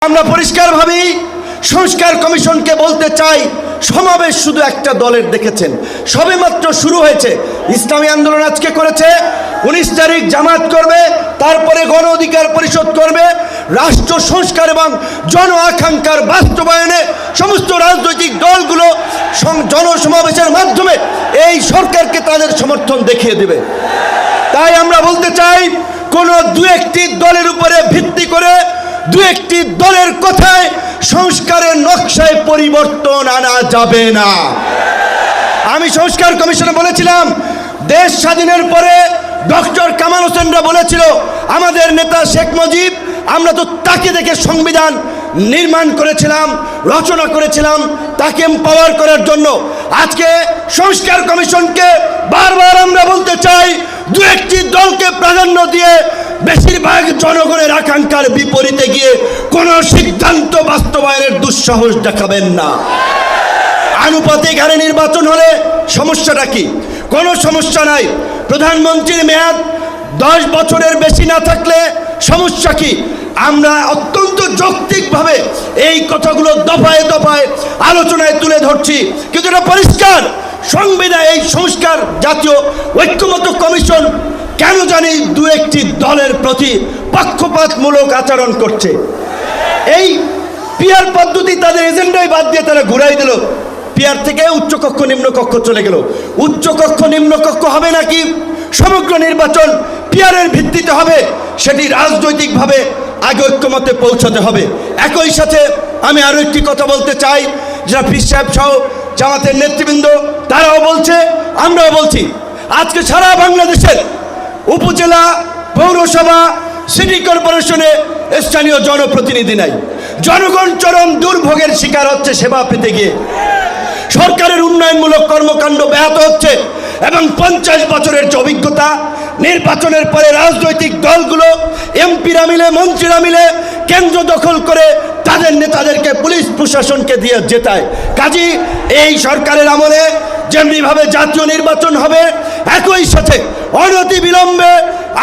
আমরা পরিষ্কারভাবেই সংস্কার কমিশনকে বলতে চাই, সমাবেশ শুধু একটা দলের দেখেছেন, সবেমাত্র শুরু হয়েছে। ইসলামী আন্দোলন আজকে করেছে, 19 তারিখ জামাত করবে, তারপরে গণ অধিকার পরিষদ করবে। রাষ্ট্র সংস্কার এবং জন আকাঙ্ক্ষার বাস্তবায়নে সমস্ত রাজনৈতিক দলগুলো জনসমাবেশের মাধ্যমে এই সরকারকে তাদের সমর্থন দেখিয়ে দেবে। তাই আমরা বলতে চাই, কোনো দু একটি দলের উপরে ভিত্তি করে, দু একটি দলের কথায় সংস্কারের নকশায় পরিবর্তন আনা যাবে না। আমি সংস্কার কমিশনে বলেছিলাম, দেশ স্বাধীনের পরে ডক্টর কামাল হোসেনরা বলেছিল, আমাদের নেতা শেখ মুজিব, আমরা তো তাকে দেখে সংবিধান নির্মাণ করেছিলাম, রচনা করেছিলাম, তাকে এম্পাওয়ার করার জন্য। আজকে সংস্কার কমিশনকে বারবার আমরা বলতে চাই, দু একটি দলকে প্রাধান্য দিয়ে বেশিরভাগ জনগণের আকাঙ্ক্ষার বিপরীতে গিয়ে কোনো সিদ্ধান্ত বাস্তবায়নের দুঃসাহস দেখাবেন না। আনুপাতিক হারে নির্বাচন হলে সমস্যাটা কি? কোনো সমস্যা নাই। প্রধানমন্ত্রীর মেয়াদ 10 বছরের বেশি না থাকলে সমস্যা কি? আমরা অত্যন্ত যৌক্তিকভাবে এই কথাগুলো দফায় দফায় আলোচনায় তুলে ধরছি, কিন্তু এটা পরিষ্কার, সংবিধান এই সংস্কার জাতীয় ঐক্যমত্য কমিশন কেন জানি দু একটি দলের প্রতি পক্ষপাতমূলক আচরণ করছে। এই পিয়ার পদ্ধতি তাদের এজেন্ডায় বাদ দিয়ে তারা ঘুরাই দিল। পিয়ার থেকে উচ্চকক্ষ নিম্নকক্ষ চলে গেল। উচ্চকক্ষ নিম্নকক্ষ হবে নাকি সমগ্র নির্বাচন পিয়ারের ভিত্তিতে হবে, সেটি রাজনৈতিকভাবে আগে ঐক্যমতে পৌঁছাতে হবে। একই সাথে আমি আরও একটি কথা বলতে চাই, যারা পীর সাহেব সহ জামাতের নেতৃবৃন্দ তারাও বলছে, আমরাও বলছি, আজকে সারা বাংলাদেশের উপজেলা, পৌরসভা, সিটি কর্পোরেশনে স্থানীয় জনপ্রতিনিধি নাই। জনগণ চরম দুর্ভোগের শিকার হচ্ছে সেবা পেতে গিয়ে। সরকারের উন্নয়নমূলক কর্মকাণ্ড ব্যাহত হচ্ছে এবং 50 বছরের যে অভিজ্ঞতা, নির্বাচনের পরে রাজনৈতিক দলগুলো, এমপিরা মিলে, মন্ত্রীরা মিলে কেন্দ্র দখল করে তাদের নেতাদেরকে পুলিশ প্রশাসনকে দিয়ে জেতায়। কাজী এই সরকারের আমলে যেমনিভাবে জাতীয় নির্বাচন হবে, একই সাথে অনতি বিলম্বে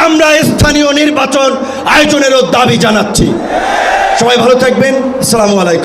আমরা স্থানীয় নির্বাচন আয়োজনেরও দাবি জানাচ্ছি। সবাই ভালো থাকবেন। আসসালামু আলাইকুম।